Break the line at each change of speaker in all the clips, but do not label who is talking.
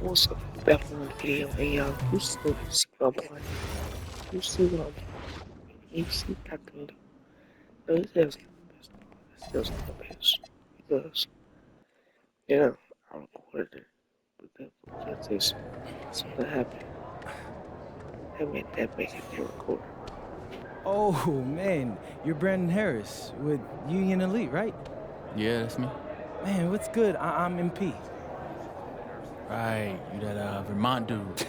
What's up? Back on the video, and y'all, you still see what I'm playing. You see what I'm playing. You see what I can do. No, it feels like the best. It feels like the best. Because, you know, I recorded it. But then, because this, something happened. That make it get recorded.
Oh, man, you're Brandon Harris with Union Elite, right?
Yeah, that's me.
Man, what's good? I'm MP.
Right, you that Vermont dude.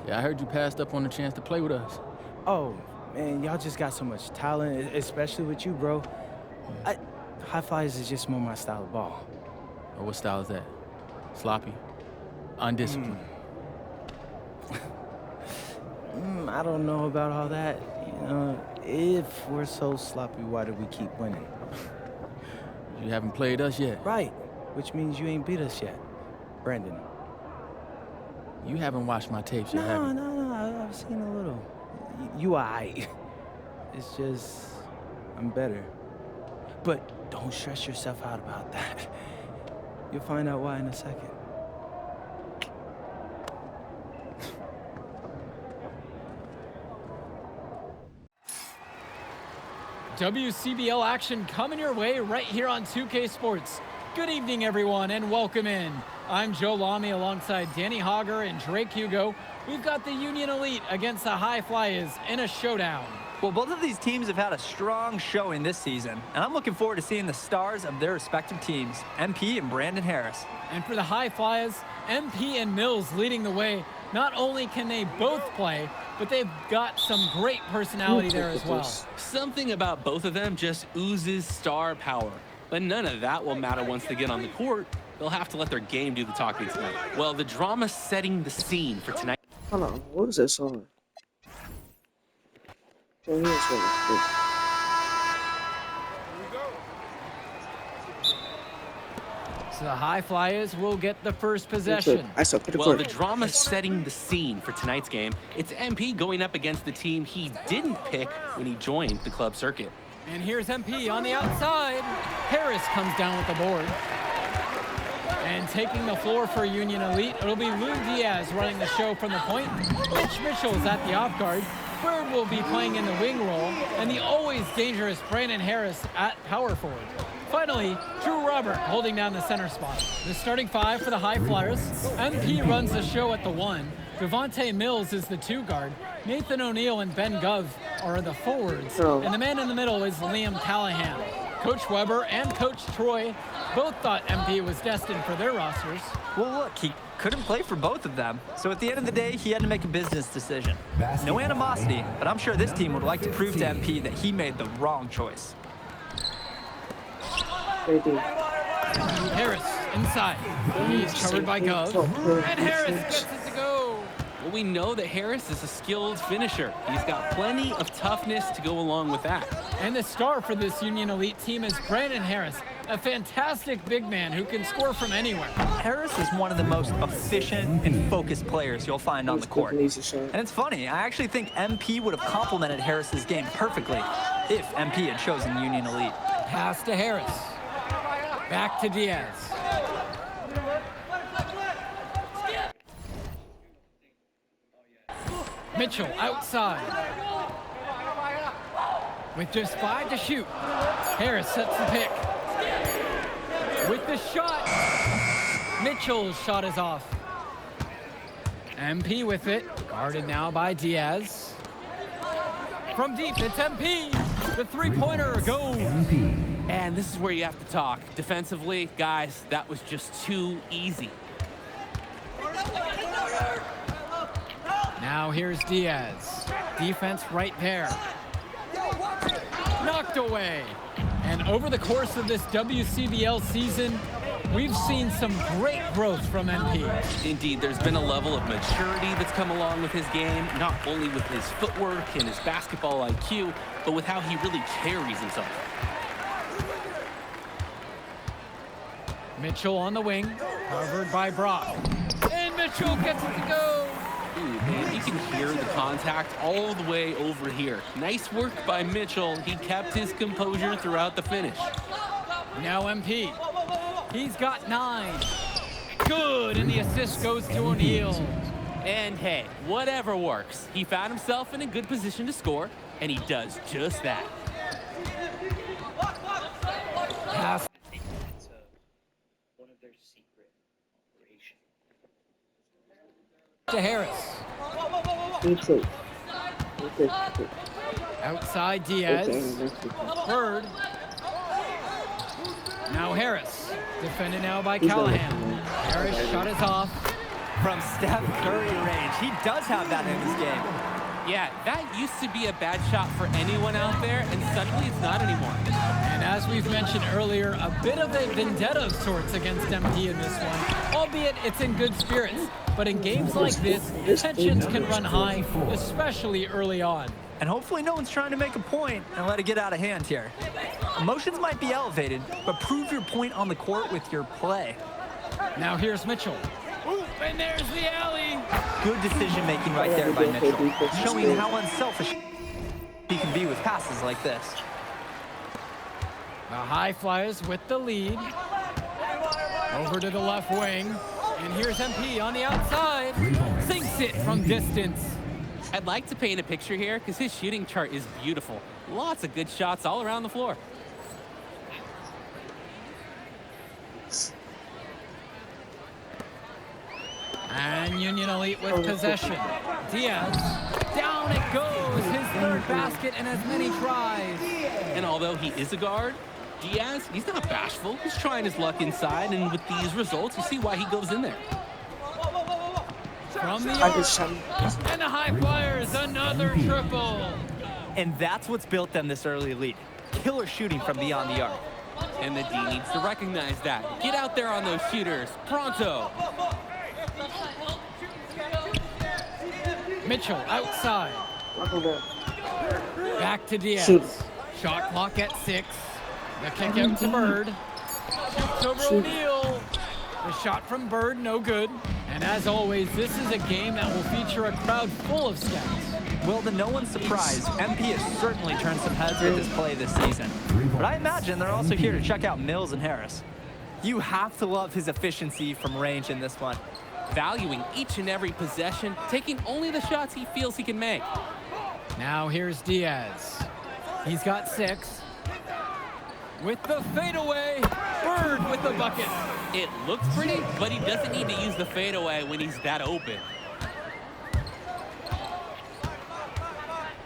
Yeah, I heard you passed up on the chance to play with us.
Oh, man, y'all just got so much talent, especially with you, bro. High Flyers is just more my style of ball.
Oh, what style is that? Sloppy? Undisciplined?
I don't know about all that. You know, if we're so sloppy, why do we keep winning?
You haven't played us yet.
Right, which means you ain't beat us yet. Brandon.
You haven't watched my tapes yet, have you?
No, I've seen a little. You aight. It's just, I'm better. But don't stress yourself out about that. You'll find out why in a second.
WCBL action coming your way right here on 2K Sports. Good evening, everyone, and welcome in. I'm Joe Lamy alongside Danny Hogger and Drake Hugo. We've got the Union Elite against the High Flyers in a showdown.
Well, both of these teams have had a strong showing this season, and I'm looking forward to seeing the stars of their respective teams, MP and Brandon Harris.
And for the High Flyers, MP and Mills leading the way. Not only can they both play, but they've got some great personality there as well.
Something about both of them just oozes star power. But none of that will matter once they get on the court. They'll have to let their game do the talking tonight. Well, the drama's setting the scene for tonight.
Hold on, what is that song? Oh, here's what
So the High Flyers will get the first possession.
Well, the drama's setting the scene for tonight's game. It's MP going up against the team he didn't pick when he joined the club circuit.
And here's MP on the outside. Harris comes down with the board. And taking the floor for Union Elite, it'll be Lou Diaz running the show from the point. Mitch Mitchell is at the off guard. Bird will be playing in the wing role. And the always dangerous Brandon Harris at power forward. Finally, Drew Robert holding down the center spot. The starting five for the High Flyers. MP runs the show at the 1. Devontae Mills is the 2 guard. Nathan O'Neill and Ben Gov are the forwards. And the man in the middle is Liam Callahan. Coach Weber and Coach Troy both thought MP was destined for their rosters.
Well, look, he couldn't play for both of them. So at the end of the day, he had to make a business decision. No animosity, but I'm sure this team would like to prove to MP that he made the wrong choice.
Harris inside. He's covered by Gov. And Harris gets it to go.
Well, we know that Harris is a skilled finisher. He's got plenty of toughness to go along with that.
And the star for this Union Elite team is Brandon Harris, a fantastic big man who can score from anywhere.
Harris is one of the most efficient and focused players you'll find on the court. And it's funny, I actually think MP would have complemented Harris's game perfectly if MP had chosen Union Elite.
Pass to Harris. Back to Diaz. Mitchell outside. With just 5 to shoot. Harris sets the pick. With the shot. Mitchell's shot is off. MP with it. Guarded now by Diaz. From deep, it's MP. The three-pointer goes.
And this is where you have to talk. Defensively, guys, that was just too easy.
Now here's Diaz. Defense right there. Knocked away. And over the course of this WCBL season, we've seen some great growth from MP.
Indeed, there's been a level of maturity that's come along with his game, not only with his footwork and his basketball IQ, but with how he really carries himself.
Mitchell on the wing, covered by Brock. And Mitchell gets it to go.
Ooh, man, you can hear the contact all the way over here. Nice work by Mitchell. He kept his composure throughout the finish.
Now MP. He's got 9. good, and the assist goes to O'Neal.
And hey, whatever works. He found himself in a good position to score, and he does just that.
Pass
I think it's one of their secret operations.
to Harris. Outside Diaz. Bird. Now Harris. Defended now by Callahan. Harris shot is off.
From Steph Curry range. He does have that in this game.
Yeah, that used to be a bad shot for anyone out there, and suddenly it's not anymore.
And as we've mentioned earlier, a bit of a vendetta of sorts against MP in this one, albeit it's in good spirits. But in games like this, tensions can run high, especially early on.
And hopefully no one's trying to make a point and let it get out of hand here. Emotions might be elevated, but prove your point on the court with your play.
Now here's Mitchell. Ooh, and there's the alley.
Good decision-making right there by Mitchell, showing how unselfish he can be with passes like this.
The High Flyers with the lead. Over to the left wing. And here's MP on the outside. Sinks it from distance.
I'd like to paint a picture here because his shooting chart is beautiful. Lots of good shots all around the floor.
And Union Elite with possession. Diaz, down it goes, his third basket and as many tries.
And although he is a guard, Diaz, he's not bashful. He's trying his luck inside, and with these results, you see why he goes in there.
From the arc, and the High Flyers, another triple.
And that's what's built them this early lead. Killer shooting from beyond the arc.
And the D needs to recognize that. Get out there on those shooters, pronto.
Mitchell outside. Back to Diaz. Shot clock at 6. The kick out to Bird. Shoots over O'Neal. The shot from Bird, no good. And as always, this is a game that will feature a crowd full of scouts.
Well, to no one's surprise, MP has certainly turned some heads with his play this season. But I imagine they're also here to check out Mills and Harris. You have to love his efficiency from range in this one.
Valuing each and every possession, taking only the shots he feels he can make.
Now here's Diaz. He's got 6. With the fadeaway, Bird with the bucket.
It looks pretty, but he doesn't need to use the fadeaway when he's that open.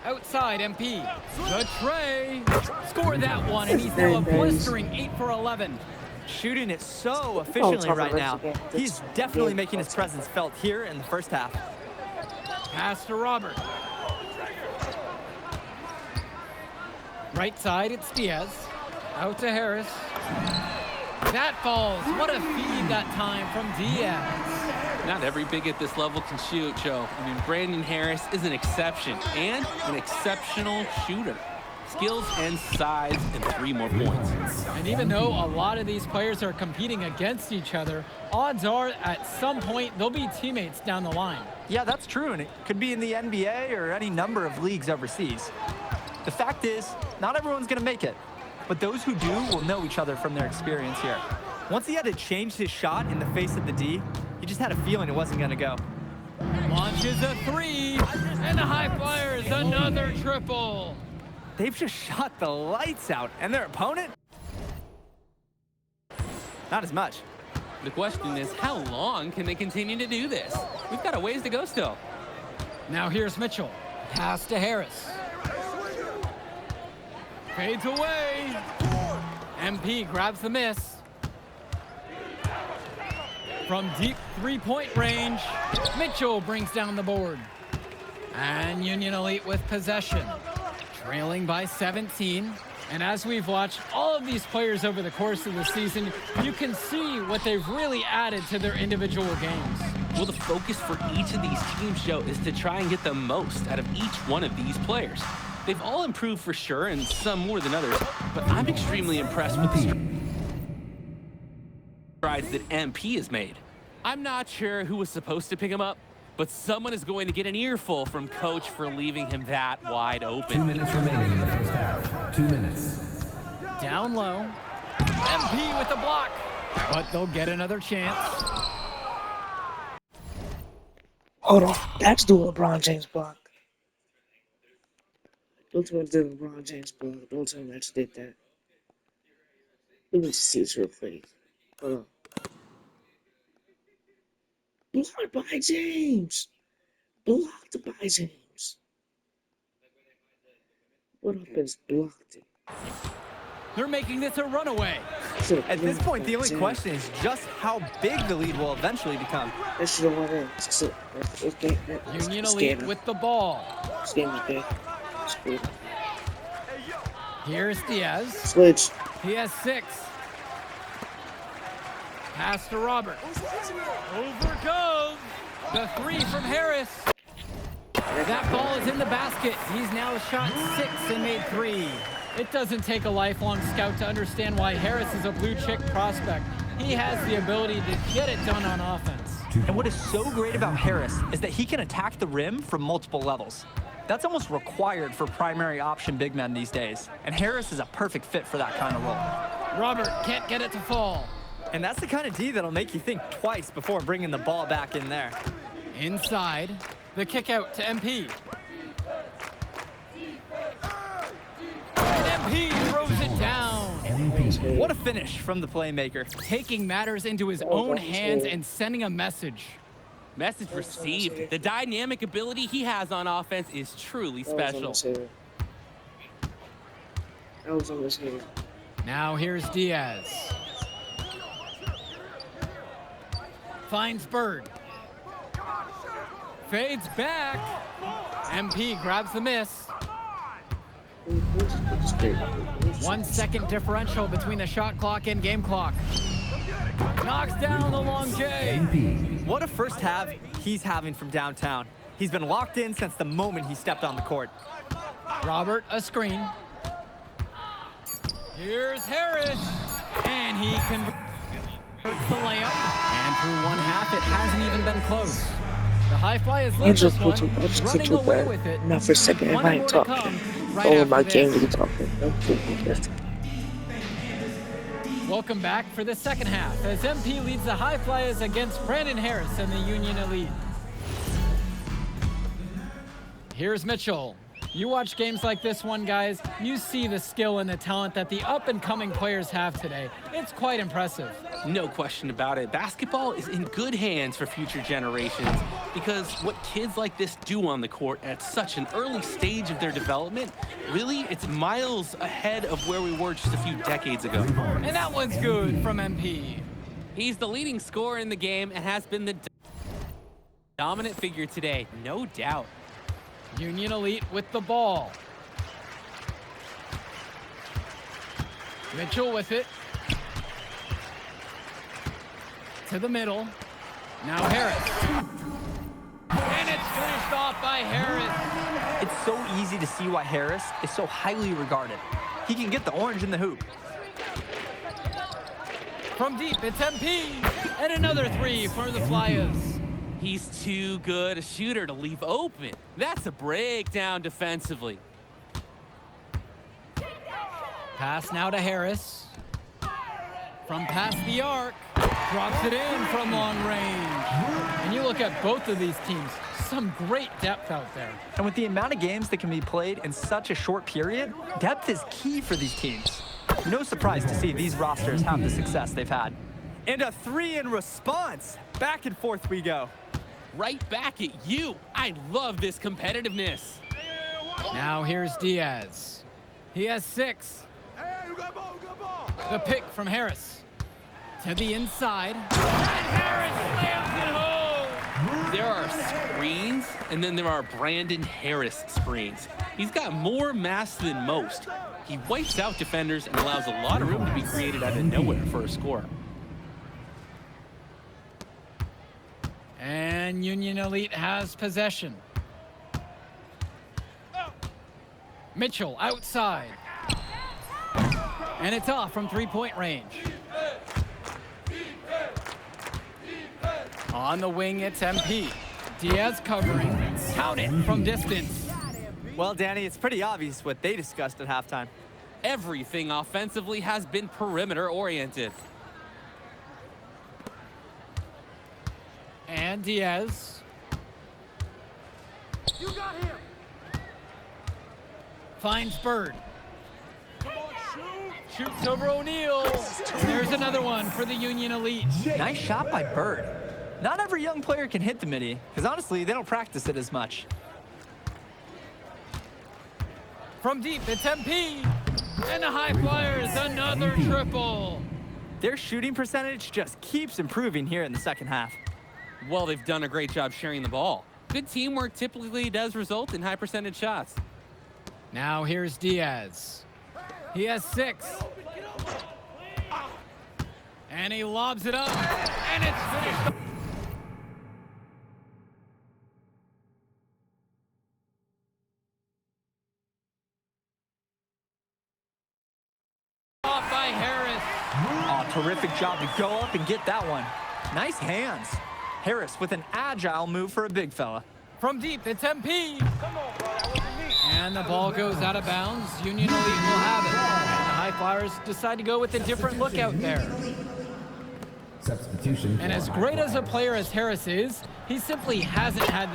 Outside MP. The tray. Score that one, and he's now a blistering 8 for 11.
Shooting it so efficiently right now. He's definitely making his presence felt here in the first half.
Pass to Robert. Right side, it's Diaz. Out to Harris. That falls. What a feed that time from Diaz.
Not every big at this level can shoot, Joe. I mean, Brandon Harris is an exception and an exceptional shooter. Skills and size and 3 more points.
And even though a lot of these players are competing against each other, odds are at some point they'll be teammates down the line.
Yeah, that's true, and it could be in the NBA or any number of leagues overseas. The fact is, not everyone's going to make it, but those who do will know each other from their experience here. Once he had to change his shot in the face of the D, he just had a feeling it wasn't going to go.
Launches a 3, and the High Flyers another triple.
They've just shot the lights out, and their opponent? Not as much.
The question is, how long can they continue to do this? We've got a ways to go still.
Now here's Mitchell. Pass to Harris. Fades away. MP grabs the miss. From deep 3-point range, Mitchell brings down the board. And Union Elite with possession. Trailing by 17. And as we've watched all of these players over the course of the season, you can see what they've really added to their individual games.
Well, the focus for each of these teams, Joe, is to try and get the most out of each one of these players. They've all improved for sure, and some more than others, but I'm extremely impressed with the strides that MP has made. I'm not sure who was supposed to pick him up, but someone is going to get an earful from Coach for leaving him that wide open.
2 minutes remaining in the first half. 2 minutes.
Down low. MP with the block. But they'll get another chance.
Hold on. That's the LeBron James block. Don't tell me the LeBron James block. Don't tell me I just did that. Let me see this real quick. Hold on. Blocked by James. Blocked by James. What offense blocked it?
They're making this a runaway.
At this point, the only question is just how big the lead will eventually become.
That should have won in.
Union Elite with the ball.
This game is big. Screw it.
Here's Diaz.
Switch.
He has 6. Pass to Robert. Over goes. The 3 from Harris. That ball is in the basket. He's now shot 6 and made 3. It doesn't take a lifelong scout to understand why Harris is a blue chip prospect. He has the ability to get it done on offense.
And what is so great about Harris is that he can attack the rim from multiple levels. That's almost required for primary option big men these days. And Harris is a perfect fit for that kind of role.
Robert can't get it to fall.
And that's the kind of D that'll make you think twice before bringing the ball back in there.
Inside, the kick out to MP. And MP throws it down.
What a finish from the playmaker.
Taking matters into his own hands and sending a message.
Message received. The dynamic ability he has on offense is truly special.
That was almost here.
Now here's Diaz. Finds Bird. Fades back. MP grabs the miss. 1 second differential between the shot clock and game clock. Knocks down the long J.
What a first half he's having from downtown. He's been locked in since the moment he stepped on the court.
Robert, a screen. Here's Harris. And he converts the layup. And through 1 half, it hasn't even been close. The High Flyers lead this one, running away with it.
Now for a second, if
One
I
more
ain't
to
talking.
come right
All
after
my
this.
game to be talking.
Welcome back for the second half as MP leads the High Flyers against Brandon Harris and the Union Elite. Here's Mitchell. You watch games like this one, guys, you see the skill and the talent that the up-and-coming players have today. It's quite impressive.
No question about it. Basketball is in good hands for future generations because what kids like this do on the court at such an early stage of their development, really, it's miles ahead of where we were just a few decades ago.
And that one's good from MP.
He's the leading scorer in the game and has been the dominant figure today, no doubt.
Union Elite with the ball. Mitchell with it. To the middle. Now Harris. And it's finished off by Harris.
It's so easy to see why Harris is so highly regarded. He can get the orange in the hoop.
From deep, it's MP. And another 3 for the Flyers.
He's too good a shooter to leave open. That's a breakdown defensively.
Pass now to Harris. From past the arc. Drops it in from long range. And you look at both of these teams, some great depth out there.
And with the amount of games that can be played in such a short period, depth is key for these teams. No surprise to see these rosters have the success they've had. And a 3 in response. Back and forth we go.
Right back at you. I love this competitiveness.
Now here's Diaz. He has 6. The pick from Harris. To the inside. And Harris slams it home.
There are screens, and then there are Brandon Harris screens. He's got more mass than most. He wipes out defenders and allows a lot of room to be created out of nowhere for a score.
And Union Elite has possession. Mitchell outside. And it's off from 3-point range. On the wing, it's MP. Diaz covering. Count it from distance.
Well, Danny, it's pretty obvious what they discussed at halftime.
Everything offensively has been perimeter oriented.
And Diaz. Finds Bird. Shoots over O'Neal. There's another one for the Union Elite.
Nice shot by Bird. Not every young player can hit the midi, because honestly, they don't practice it as much.
From deep, it's MP. And the High Flyers, another triple.
Their shooting percentage just keeps improving here in the second half.
Well, they've done a great job sharing the ball. Good teamwork typically does result in high percentage shots.
Now here's Diaz. He has 6. And he lobs it up, and it's finished. Off by Harris.
Oh, terrific job to go up and get that one. Nice hands. Harris with an agile move for a big fella.
From deep, it's MP. And the ball goes out of bounds. Union Elite will have it. And the High Flyers decide to go with a different look out there.
Substitution.
And as great as a player as Harris is, he simply hasn't had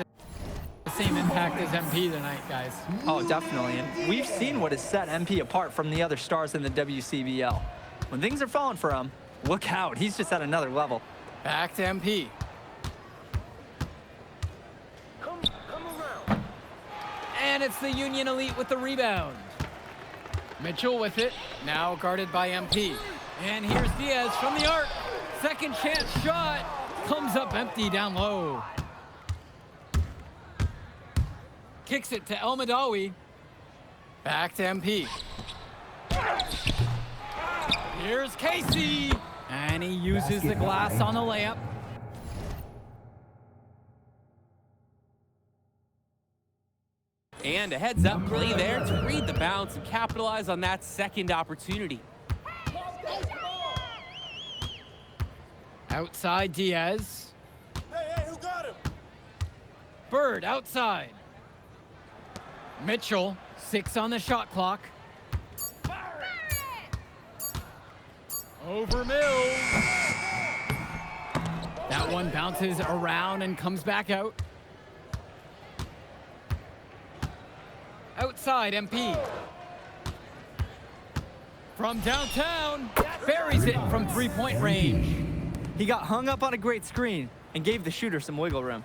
the same impact as MP tonight, guys.
Oh, definitely. And we've seen what has set MP apart from the other stars in the WCBL. When things are falling for him, look out. He's just at another level.
Back to MP. And it's the Union Elite with the rebound. Mitchell with it, now guarded by MP. And here's Diaz from the arc. Second chance shot, comes up empty down low. Kicks it to El Madawi. Back to MP. Here's Casey. And he uses the glass on the layup.
And a heads-up play there to read the bounce and capitalize on that second opportunity.
Outside Diaz. Hey, who got him? Bird outside. Mitchell, 6 on the shot clock. Over Mills. That one bounces around and comes back out. Outside MP. From downtown, buries it from 3-point range.
He got hung up on a great screen and gave the shooter some wiggle room.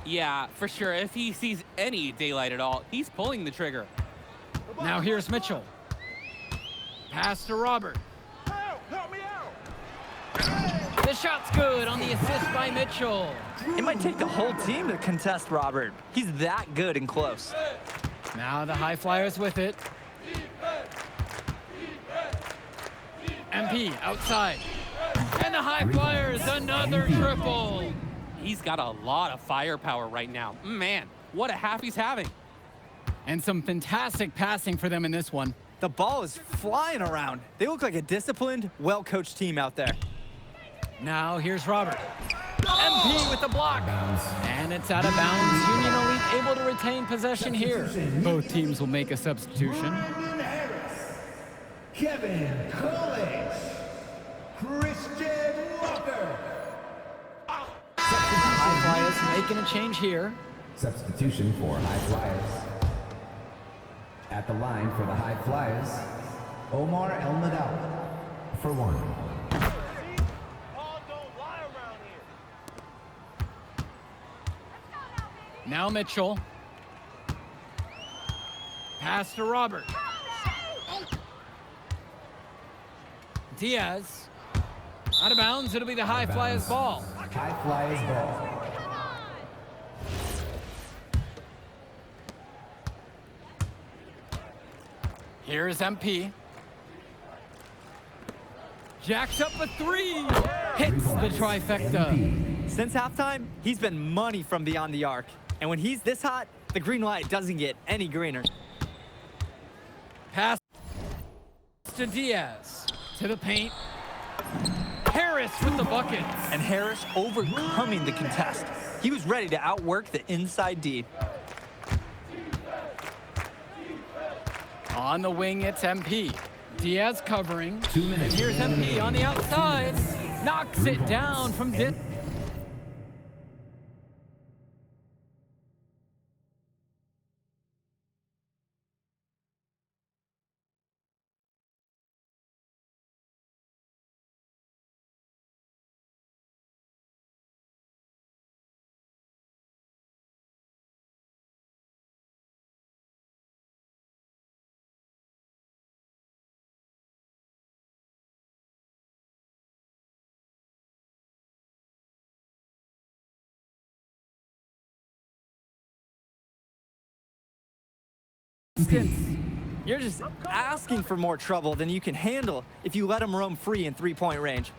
Yeah, for sure. If he sees any daylight at all, he's pulling the trigger.
Now here's Mitchell. Pass to Robert.
Help me out!
The shot's good on the assist by Mitchell.
It might take the whole team to contest Robert. He's that good and close.
Now the High Flyers with it. MP outside. And the High Flyers, another triple.
He's got a lot of firepower right now. Man, what a half he's having.
And some fantastic passing for them in this one.
The ball is flying around. They look like a disciplined, well-coached team out there.
Now here's Robert. MP with the block. And it's out of bounds. Union Elite able to retain possession here. Both teams will make a substitution.
Kevin College, Christian Walker.
High Flyers making a change here.
Substitution for High Flyers. At the line for the High Flyers, Omar El Madawi for 1.
Now Mitchell. Pass to Robert. Diaz. Out of bounds, it'll be the High Flyers ball.
High Flyers ball.
Here's MP. Jacks up a 3. Hits the trifecta.
Since halftime, he's been money from beyond the arc. And when he's this hot, the green light doesn't get any greener.
Pass to Diaz. To the paint. Harris with the bucket.
And Harris overcoming the contest. He was ready to outwork the inside D.
On the wing, it's MP. Diaz covering.
2 minutes.
Here's MP on the outside. Knocks it down from distance.
You're just asking for more trouble than you can handle if you let him roam free in three-point range.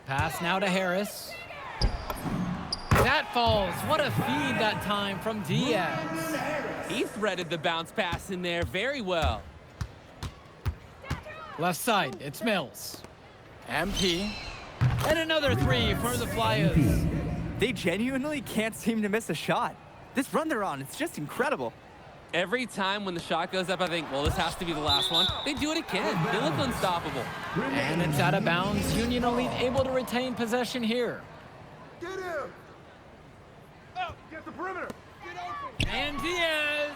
Pass now to Harris. That falls. What a feed that time from Diaz.
He threaded the bounce pass in there very well.
Left side, it's Mills. MP. And another three for the Flyers.
They genuinely can't seem to miss a shot. This run they're on, it's just incredible.
Every time when the shot goes up, I think, well, this has to be the last one. They do it again. They look unstoppable.
And it's out of bounds. Union Elite able to retain possession here.
Get him! Up! Get the perimeter! Get open!
And Diaz.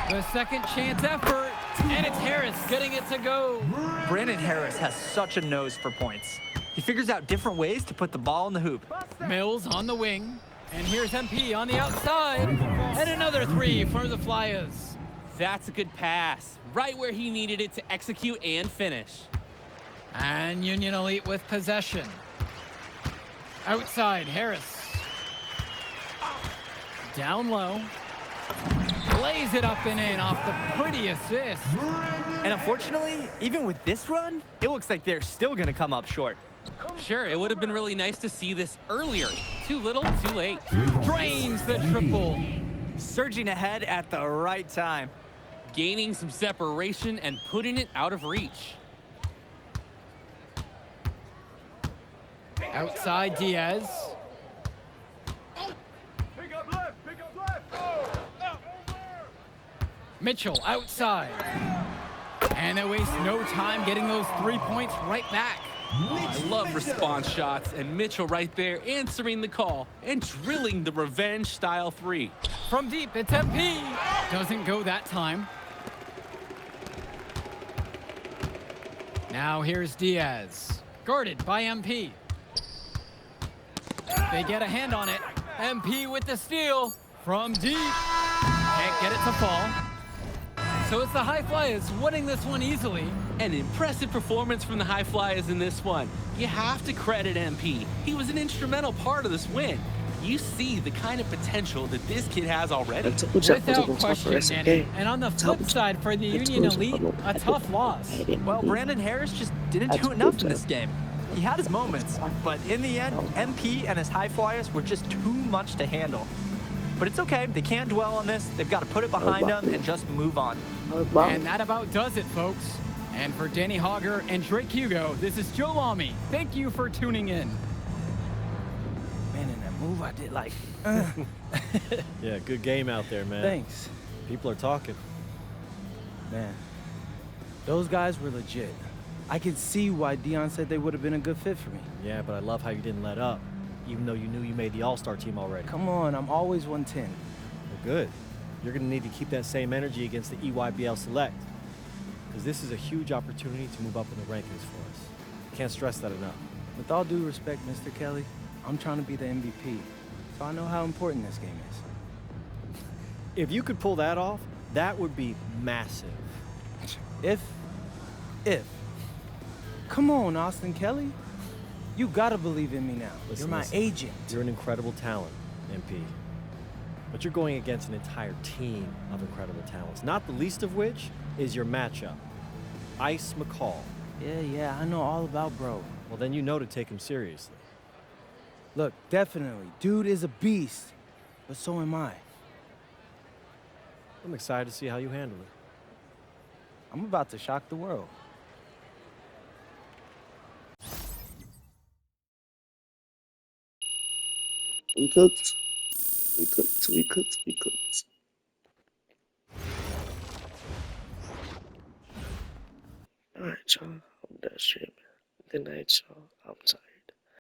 The second chance effort. And it's Harris getting it to go.
Brandon Harris has such a nose for points. He figures out different ways to put the ball in the hoop.
Mills on the wing. And here's MP on the outside. And another three for the Flyers.
That's a good pass. Right where he needed it to execute and finish.
And Union Elite with possession. Outside, Harris. Down low. Lays it up and in off the pretty assist.
And unfortunately, even with this run, it looks like they're still going to come up short.
Sure, it would have been really nice to see this earlier. Too little, too late.
Drains the triple.
Surging ahead at the right time.
Gaining some separation and putting it out of reach.
Outside Diaz.
Pick up left! Pick up left! Oh! Up!
Mitchell outside. And they waste no time getting those 3 points right back.
I love response shots, and Mitchell right there answering the call and drilling the revenge-style three.
From deep, it's MP. Doesn't go that time. Now here's Diaz. Guarded by MP. They get a hand on it. MP with the steal. From deep. Can't get it to fall. So it's the High Flyers winning this one easily.
An impressive performance from the High Flyers in this one. You have to credit MP. He was an instrumental part of this win. You see the kind of potential that this kid has already.
Without question, Danny. And on the flip side for the Union Elite, a tough loss.
Well, Brandon Harris just didn't do enough in this game. He had his moments, but in the end, MP and his High Flyers were just too much to handle. But it's okay. They can't dwell on this. They've got to put it behind them and just move on.
And that about does it, folks. And for Danny Hogger and Drake Hugo, this is Joe Lamy. Thank you for tuning in.
Man, in that move I did like...
Yeah, good game out there, man.
Thanks.
People are talking.
Man, those guys were legit. I could see why Dion said they would have been a good fit for me.
Yeah, but I love how you didn't let up, even though you knew you made the All-Star team already.
Come on, I'm always 110.
Well, good. You're going to need to keep that same energy against the EYBL Select, because this is a huge opportunity to move up in the rankings for us. Can't stress that enough.
With all due respect, Mr. Kelly, I'm trying to be the MVP, so I know how important this game is.
If you could pull that off, that would be massive.
If. Come on, Austin Kelly. You gotta believe in me now.
Listen,
You're my agent.
You're an incredible talent, MP. But you're going against an entire team of incredible talents, not the least of which is your matchup, Ice McCall.
Yeah, I know all about bro.
Well, then you know to take him seriously.
Look, definitely, dude is a beast, but so am I.
I'm excited to see how you handle it.
I'm about to shock the world.
We cooked. Alright, y'all. I'm done streaming. Good night, y'all. I'm tired.